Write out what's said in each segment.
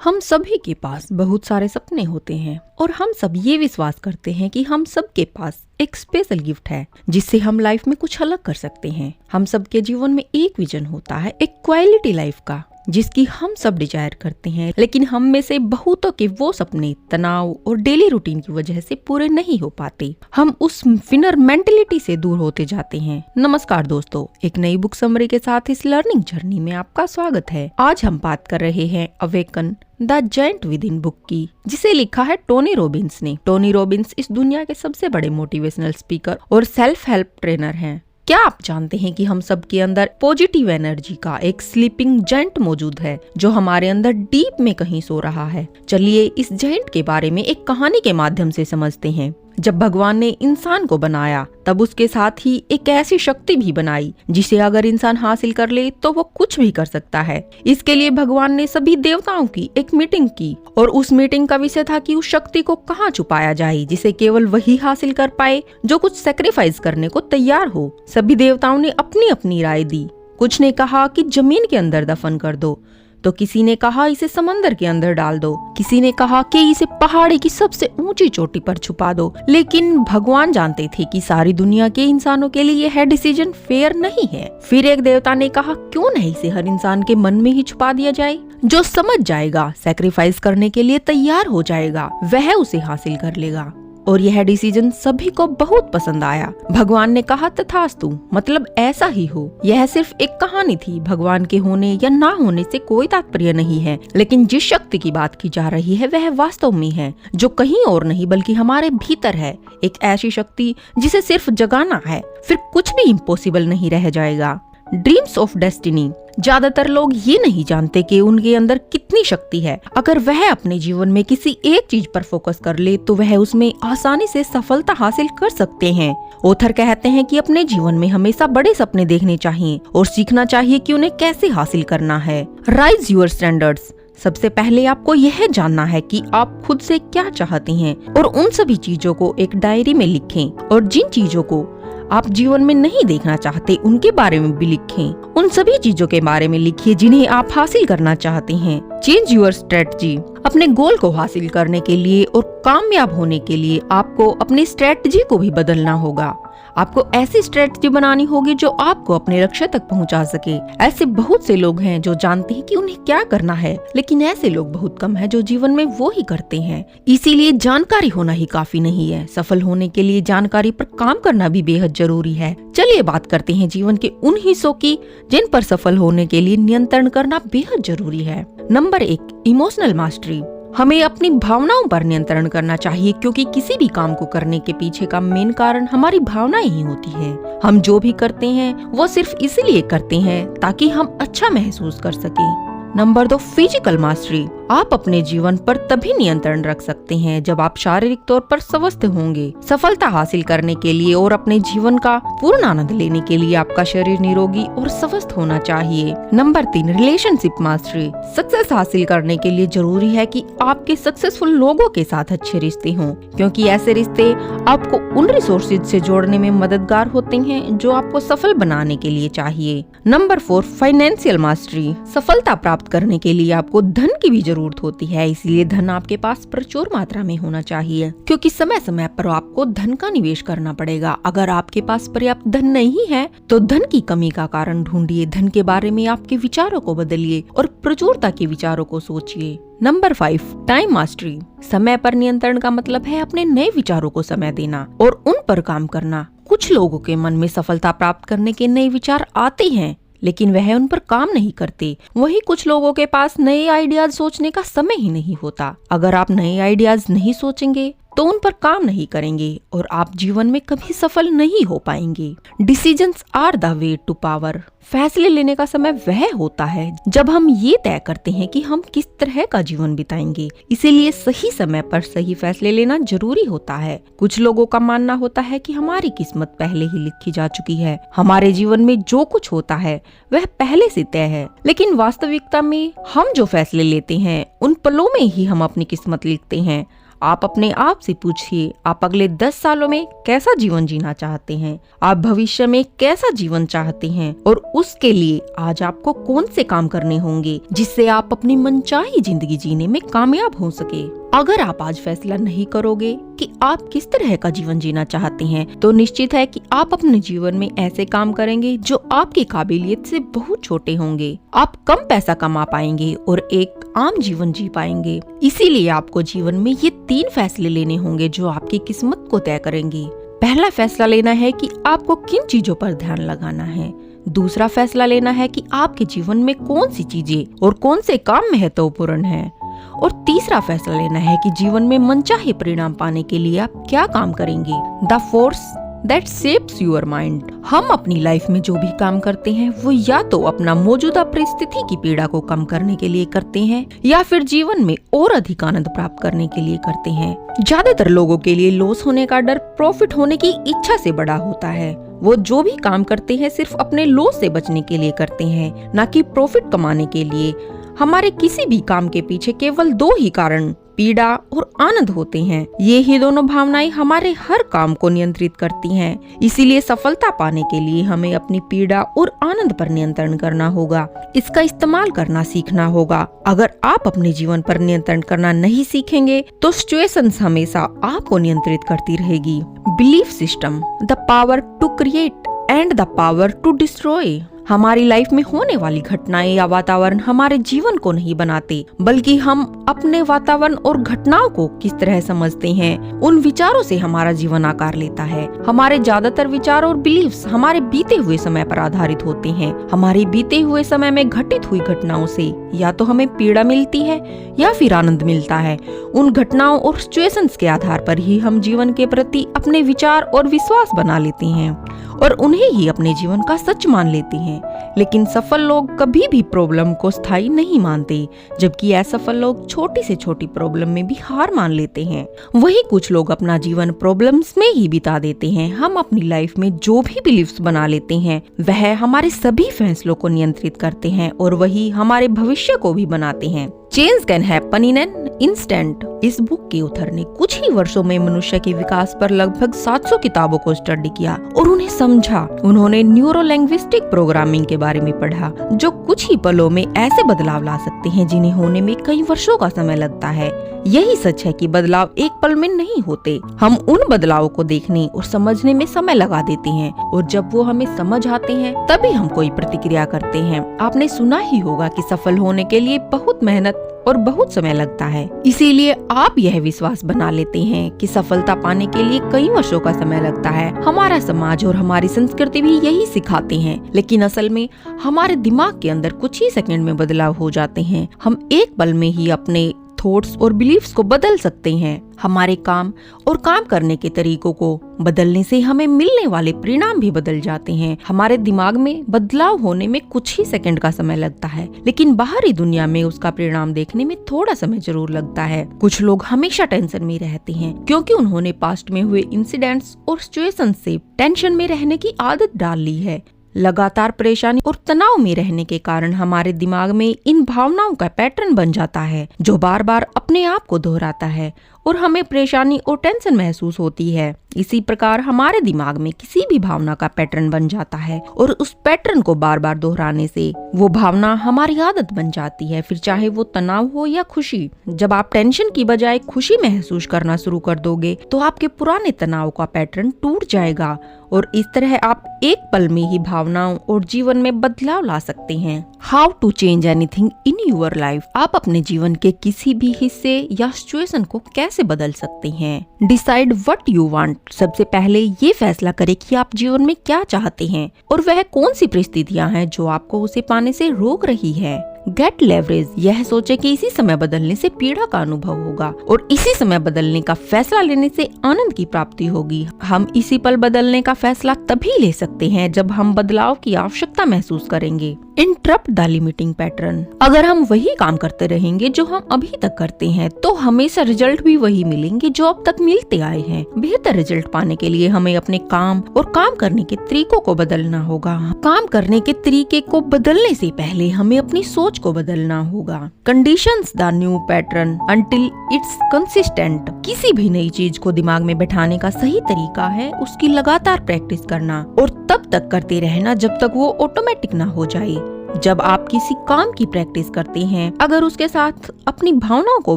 हम सभी के पास बहुत सारे सपने होते हैं और हम सब ये विश्वास करते हैं कि हम सब के पास एक स्पेशल गिफ्ट है जिससे हम लाइफ में कुछ अलग कर सकते हैं। हम सब के जीवन में एक विजन होता है, एक क्वालिटी लाइफ का, जिसकी हम सब डिजायर करते हैं, लेकिन हम में से बहुतों के वो सपने तनाव और डेली रूटीन की वजह से पूरे नहीं हो पाते। हम उस विनर मेंटेलिटी से दूर होते जाते हैं। नमस्कार दोस्तों, एक नई बुक समरी के साथ इस लर्निंग जर्नी में आपका स्वागत है। आज हम बात कर रहे हैं awaken the giant with in book की, जिसे लिखा है टोनी रॉबिन्स ने। टोनी रॉबिन्स इस दुनिया के सबसे बड़े मोटिवेशनल स्पीकर और सेल्फ हेल्प ट्रेनर हैं। क्या आप जानते हैं कि हम सब के अंदर पॉजिटिव एनर्जी का एक स्लीपिंग जायंट मौजूद है जो हमारे अंदर डीप में कहीं सो रहा है। चलिए इस जायंट के बारे में एक कहानी के माध्यम से समझते हैं। जब भगवान ने इंसान को बनाया तब उसके साथ ही एक ऐसी शक्ति भी बनाई जिसे अगर इंसान हासिल कर ले तो वो कुछ भी कर सकता है। इसके लिए भगवान ने सभी देवताओं की एक मीटिंग की और उस मीटिंग का विषय था कि उस शक्ति को कहाँ छुपाया जाए जिसे केवल वही हासिल कर पाए जो कुछ सेक्रीफाइस करने को तैयार हो। सभी देवताओं ने अपनी अपनी राय दी। कुछ ने कहा कि जमीन के अंदर दफन कर दो, तो किसी ने कहा इसे समंदर के अंदर डाल दो, किसी ने कहा कि इसे पहाड़ी की सबसे ऊंची चोटी पर छुपा दो। लेकिन भगवान जानते थे कि सारी दुनिया के इंसानों के लिए यह डिसीजन फेयर नहीं है। फिर एक देवता ने कहा क्यों नहीं इसे हर इंसान के मन में ही छुपा दिया जाए। जो समझ जाएगा, सेक्रीफाइस करने के लिए तैयार हो जाएगा, वह उसे हासिल कर लेगा। और यह डिसीजन सभी को बहुत पसंद आया। भगवान ने कहा तथास्तु, मतलब ऐसा ही हो। यह सिर्फ एक कहानी थी। भगवान के होने या ना होने से कोई तात्पर्य नहीं है, लेकिन जिस शक्ति की बात की जा रही है वह वास्तव में है, जो कहीं और नहीं बल्कि हमारे भीतर है। एक ऐसी शक्ति जिसे सिर्फ जगाना है, फिर कुछ भी इम्पॉसिबल नहीं रह जाएगा। Dreams of destiny. ज्यादातर लोग ये नहीं जानते कि उनके अंदर कितनी शक्ति है। अगर वह अपने जीवन में किसी एक चीज पर फोकस कर ले तो वह उसमें आसानी से सफलता हासिल कर सकते हैं। ऑथर कहते हैं कि अपने जीवन में हमेशा बड़े सपने देखने चाहिए और सीखना चाहिए कि उन्हें कैसे हासिल करना है। Rise your standards. सबसे पहले आपको यह जानना है कि आप खुद से क्या चाहते हैं और उन सभी चीजों को एक डायरी में लिखें, और जिन चीजों को आप जीवन में नहीं देखना चाहते उनके बारे में भी लिखें। उन सभी चीजों के बारे में लिखिए जिन्हें आप हासिल करना चाहते हैं। Change your strategy. अपने गोल को हासिल करने के लिए और कामयाब होने के लिए आपको अपनी स्ट्रेटजी को भी बदलना होगा। आपको ऐसी स्ट्रेटजी बनानी होगी जो आपको अपने लक्ष्य तक पहुंचा सके। ऐसे बहुत से लोग हैं जो जानते हैं कि उन्हें क्या करना है, लेकिन ऐसे लोग बहुत कम हैं जो जीवन में वो ही करते हैं। इसीलिए जानकारी होना ही काफी नहीं है। सफल होने के लिए जानकारी पर काम करना भी बेहद जरूरी है। चलिए बात करते हैं जीवन के उन हिस्सों की जिन पर सफल होने के लिए नियंत्रण करना बेहद जरूरी है। Number 1, emotional mastery. हमें अपनी भावनाओं पर नियंत्रण करना चाहिए, क्योंकि किसी भी काम को करने के पीछे का मेन कारण हमारी भावनाएं ही होती है। हम जो भी करते हैं वो सिर्फ इसलिए करते हैं ताकि हम अच्छा महसूस कर सकें। Number 2, physical mastery. आप अपने जीवन पर तभी नियंत्रण रख सकते हैं जब आप शारीरिक तौर पर स्वस्थ होंगे। सफलता हासिल करने के लिए और अपने जीवन का पूर्ण आनंद लेने के लिए आपका शरीर निरोगी और स्वस्थ होना चाहिए। Number 3, relationship mastery. सक्सेस हासिल करने के लिए जरूरी है कि आपके सक्सेसफुल लोगों के साथ अच्छे रिश्ते हों, क्योंकि ऐसे रिश्ते आपको उन रिसोर्सेज से जोड़ने में मददगार होते हैं जो आपको सफल बनाने के लिए चाहिए। Number 4, financial mastery. सफलता प्राप्त करने के लिए आपको धन की भी जरूरत होती है, इसलिए धन आपके पास प्रचुर मात्रा में होना चाहिए, क्योंकि समय समय पर आपको धन का निवेश करना पड़ेगा। अगर आपके पास पर्याप्त धन नहीं है तो धन की कमी का कारण ढूंढिए। धन के बारे में आपके विचारों को बदलिए और प्रचुरता के विचारों को सोचिए। Number 5, time mastery. समय पर नियंत्रण का मतलब है अपने नए विचारों को समय देना और उन पर काम करना। कुछ लोगों के मन में सफलता प्राप्त करने के नए विचार आते हैं, लेकिन वह उन पर काम नहीं करते। वही कुछ लोगों के पास नए आइडियाज सोचने का समय ही नहीं होता। अगर आप नए आइडियाज नहीं सोचेंगे तो उन पर काम नहीं करेंगे और आप जीवन में कभी सफल नहीं हो पाएंगे। Decisions are the way to power. फैसले लेने का समय वह होता है जब हम ये तय करते हैं कि हम किस तरह का जीवन बिताएंगे। इसीलिए सही समय पर सही फैसले लेना जरूरी होता है। कुछ लोगों का मानना होता है कि हमारी किस्मत पहले ही लिखी जा चुकी है, हमारे जीवन में जो कुछ होता है वह पहले से तय है। लेकिन वास्तविकता में हम जो फैसले लेते हैं उन पलों में ही हम अपनी किस्मत लिखते हैं। आप अपने आप से पूछिए, आप अगले 10 सालों में कैसा जीवन जीना चाहते हैं, आप भविष्य में कैसा जीवन चाहते हैं और उसके लिए आज आपको कौन से काम करने होंगे जिससे आप अपनी मनचाही जिंदगी जीने में कामयाब हो सके। अगर आप आज फैसला नहीं करोगे कि आप किस तरह का जीवन जीना चाहते हैं, तो निश्चित है कि आप अपने जीवन में ऐसे काम करेंगे जो आपकी काबिलियत से बहुत छोटे होंगे। आप कम पैसा कमा पाएंगे और एक आम जीवन जी पाएंगे। इसीलिए आपको जीवन में ये 3 फैसले लेने होंगे जो आपकी किस्मत को तय करेंगे। पहला फैसला लेना है कि आपको किन चीजों पर ध्यान लगाना है। दूसरा फैसला लेना है कि आपके जीवन में कौन सी चीजें और कौन से काम महत्वपूर्ण हैं। और तीसरा फैसला लेना है कि जीवन में मनचाहे परिणाम पाने के लिए आप क्या काम करेंगे। The force that shapes your mind. हम अपनी लाइफ में जो भी काम करते हैं वो या तो अपना मौजूदा परिस्थिति की पीड़ा को कम करने के लिए करते हैं या फिर जीवन में और अधिक आनंद प्राप्त करने के लिए करते हैं। ज्यादातर लोगों के लिए लॉस होने का डर प्रॉफिट होने की इच्छा से बड़ा होता है। वो जो भी काम करते हैं सिर्फ अपने लॉस से बचने के लिए करते हैं, न कि प्रॉफिट कमाने के लिए। हमारे किसी भी काम के पीछे केवल 2 ही कारण, पीड़ा और आनंद होते हैं। ये ही दोनों भावनाएं हमारे हर काम को नियंत्रित करती हैं। इसीलिए सफलता पाने के लिए हमें अपनी पीड़ा और आनंद पर नियंत्रण करना होगा। इसका इस्तेमाल करना सीखना होगा। अगर आप अपने जीवन पर नियंत्रण करना नहीं सीखेंगे तो सिचुएशंस हमेशा आपको नियंत्रित करती रहेगी। Belief system, the power to create and the power to destroy. हमारी लाइफ में होने वाली घटनाएं या वातावरण हमारे जीवन को नहीं बनाते, बल्कि हम अपने वातावरण और घटनाओं को किस तरह समझते हैं, उन विचारों से हमारा जीवन आकार लेता है। हमारे ज्यादातर विचार और बिलीव्स हमारे बीते हुए समय पर आधारित होते हैं। हमारे बीते हुए समय में घटित हुई घटनाओं से या तो हमें पीड़ा मिलती है या फिर आनंद मिलता है। उन घटनाओं और सिचुएशंस के आधार पर ही हम जीवन के प्रति अपने विचार और विश्वास बना लेते हैं और उन्हें ही अपने जीवन का सच मान लेते हैं। लेकिन सफल लोग कभी भी प्रॉब्लम को स्थायी नहीं मानते, जबकि असफल लोग छोटी से छोटी प्रॉब्लम में भी हार मान लेते हैं। वही कुछ लोग अपना जीवन प्रॉब्लम्स में ही बिता देते हैं। हम अपनी लाइफ में जो भी बिलीफ्स बना लेते हैं वह हमारे सभी फैसलों को नियंत्रित करते हैं और वही हमारे भविष्य को भी बनाते हैं। Change can happen in an instant. इस बुक के ऑथर ने कुछ ही वर्षों में मनुष्य के विकास पर लगभग 700 किताबों को स्टडी किया और उन्हें समझा। उन्होंने न्यूरो लिंग्विस्टिक प्रोग्रामिंग के बारे में पढ़ा, जो कुछ ही पलों में ऐसे बदलाव ला सकते हैं जिन्हें होने में कई वर्षों का समय लगता है। यही सच है कि बदलाव एक पल में नहीं होते। हम उन बदलावों को देखने और समझने में समय लगा देते हैं और जब वो हमें समझ आते हैं तभी हम कोई प्रतिक्रिया करते हैं। आपने सुना ही होगा कि सफल होने के लिए बहुत मेहनत और बहुत समय लगता है। इसीलिए आप यह विश्वास बना लेते हैं कि सफलता पाने के लिए कई वर्षों का समय लगता है। हमारा समाज और हमारी संस्कृति भी यही सिखाते हैं, लेकिन असल में हमारे दिमाग के अंदर कुछ ही सेकंड में बदलाव हो जाते हैं। हम एक पल में ही अपने थॉट्स और बिलीफ्स को बदल सकते हैं। हमारे काम और काम करने के तरीकों को बदलने से हमें मिलने वाले परिणाम भी बदल जाते हैं। हमारे दिमाग में बदलाव होने में कुछ ही सेकंड का समय लगता है, लेकिन बाहरी दुनिया में उसका परिणाम देखने में थोड़ा समय जरूर लगता है। कुछ लोग हमेशा टेंशन में रहते हैं क्योंकि उन्होंने पास्ट में हुए इंसिडेंट्स और सिचुएशन से टेंशन में रहने की आदत डाल ली है। लगातार परेशानी और तनाव में रहने के कारण हमारे दिमाग में इन भावनाओं का पैटर्न बन जाता है, जो बार बार अपने आप को दोहराता है और हमें परेशानी और टेंशन महसूस होती है। इसी प्रकार हमारे दिमाग में किसी भी भावना का पैटर्न बन जाता है और उस पैटर्न को बार बार दोहराने से वो भावना हमारी आदत बन जाती है, फिर चाहे वो तनाव हो या खुशी। जब आप टेंशन की बजाय खुशी महसूस करना शुरू कर दोगे तो आपके पुराने तनाव का पैटर्न टूट जाएगा और इस तरह आप एक पल में ही भावनाओं और जीवन में बदलाव ला सकते हैं। How to change anything in your life. आप अपने जीवन के किसी भी हिस्से या सिचुएशन को कैसे बदल सकते हैं। Decide what you want. सबसे पहले ये फैसला करें कि आप जीवन में क्या चाहते हैं और वह कौन सी परिस्थितियां हैं जो आपको उसे पाने से रोक रही है। Get leverage. यह सोचे कि इसी समय बदलने से पीड़ा का अनुभव होगा और इसी समय बदलने का फैसला लेने से आनंद की प्राप्ति होगी। हम इसी पल बदलने का फैसला तभी ले सकते हैं जब हम बदलाव की आवश्यकता महसूस करेंगे। Interrupt the limiting pattern. अगर हम वही काम करते रहेंगे जो हम अभी तक करते हैं तो हमेशा रिजल्ट भी वही मिलेंगे जो अब तक मिलते आए हैं। बेहतर रिजल्ट पाने के लिए हमें अपने काम और काम करने के तरीकों को बदलना होगा। काम करने के तरीके को बदलने से पहले हमें अपनी सोच को बदलना होगा। Conditions the new pattern until it's consistent. किसी भी नई चीज को दिमाग में बैठाने का सही तरीका है उसकी लगातार प्रैक्टिस करना और तब तक करते रहना जब तक वो ऑटोमेटिक ना हो जाए। जब आप किसी काम की प्रैक्टिस करते हैं, अगर उसके साथ अपनी भावनाओं को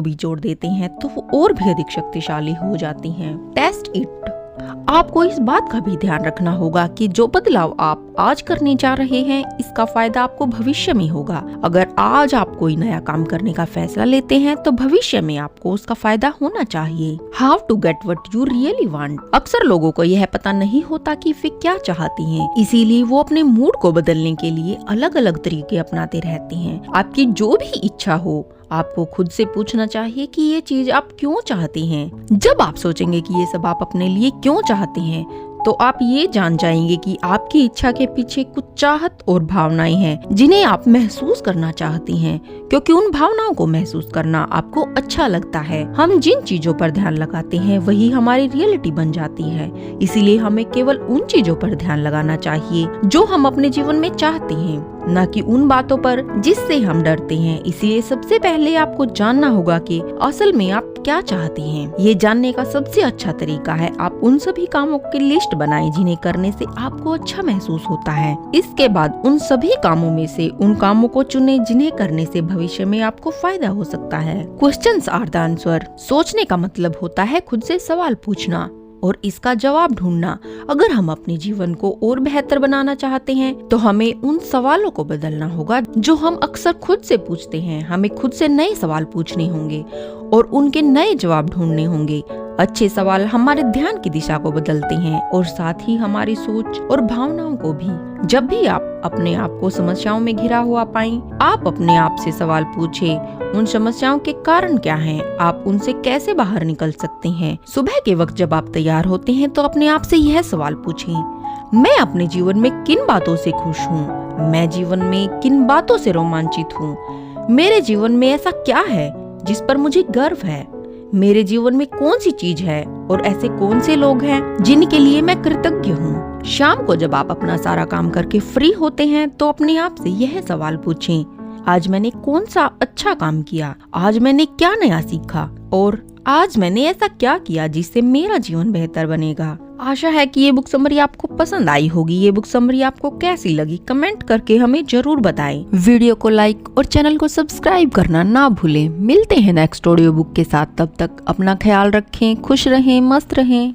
भी जोड़ देते हैं तो वो और भी अधिक शक्तिशाली हो जाती हैं। Test it. आपको इस बात का भी ध्यान रखना होगा कि जो बदलाव आप आज करने जा रहे हैं इसका फायदा आपको भविष्य में होगा। अगर आज आप कोई नया काम करने का फैसला लेते हैं तो भविष्य में आपको उसका फायदा होना चाहिए। How to get what you really want. अक्सर लोगों को यह पता नहीं होता कि वे क्या चाहती हैं, इसीलिए वो अपने मूड को बदलने के लिए अलग अलग तरीके अपनाते रहते हैं। आपकी जो भी इच्छा हो, आपको खुद से पूछना चाहिए कि ये चीज आप क्यों चाहते हैं। जब आप सोचेंगे कि ये सब आप अपने लिए क्यों चाहते हैं तो आप ये जान जाएंगे कि आपकी इच्छा के पीछे कुछ चाहत और भावनाएं हैं जिन्हें आप महसूस करना चाहती हैं, क्योंकि उन भावनाओं को महसूस करना आपको अच्छा लगता है। हम जिन चीजों पर ध्यान लगाते हैं वही हमारी रियलिटी बन जाती है। इसीलिए हमें केवल उन चीजों पर ध्यान लगाना चाहिए जो हम अपने जीवन में चाहते हैं, न कि उन बातों पर जिससे हम डरते हैं। इसलिए सबसे पहले आपको जानना होगा कि असल में आप क्या चाहते हैं। ये जानने का सबसे अच्छा तरीका है आप उन सभी कामों की लिस्ट बनाएं जिन्हें करने से आपको अच्छा महसूस होता है। इसके बाद उन सभी कामों में से उन कामों को चुनें जिन्हें करने से भविष्य में आपको फायदा हो सकता है। Questions are the answer. सोचने का मतलब होता है खुद से सवाल पूछना और इसका जवाब ढूंढना। अगर हम अपने जीवन को और बेहतर बनाना चाहते हैं तो हमें उन सवालों को बदलना होगा जो हम अक्सर खुद से पूछते हैं। हमें खुद से नए सवाल पूछने होंगे और उनके नए जवाब ढूंढने होंगे। अच्छे सवाल हमारे ध्यान की दिशा को बदलते हैं और साथ ही हमारी सोच और भावनाओं को भी। जब भी आप अपने आप को समस्याओं में घिरा हुआ पाएं, आप अपने आप से सवाल पूछें, उन समस्याओं के कारण क्या हैं? आप उनसे कैसे बाहर निकल सकते हैं? सुबह के वक्त जब आप तैयार होते हैं तो अपने आप से यह सवाल पूछें, मैं अपने जीवन में किन बातों से खुश हूँ? मैं जीवन में किन बातों से रोमांचित हूँ? मेरे जीवन में ऐसा क्या है जिस पर मुझे गर्व है? मेरे जीवन में कौन सी चीज है और ऐसे कौन से लोग हैं जिनके लिए मैं कृतज्ञ हूँ? शाम को जब आप अपना सारा काम करके फ्री होते हैं तो अपने आप से यह सवाल पूछें, आज मैंने कौन सा अच्छा काम किया? आज मैंने क्या नया सीखा? और आज मैंने ऐसा क्या किया जिससे मेरा जीवन बेहतर बनेगा? आशा है कि ये बुक समरी आपको पसंद आई होगी। ये बुक समरी आपको कैसी लगी कमेंट करके हमें जरूर बताएं। वीडियो को लाइक और चैनल को सब्सक्राइब करना ना भूलें। मिलते हैं नेक्स्ट ऑडियो बुक के साथ। तब तक अपना ख्याल रखें, खुश रहें, मस्त रहें।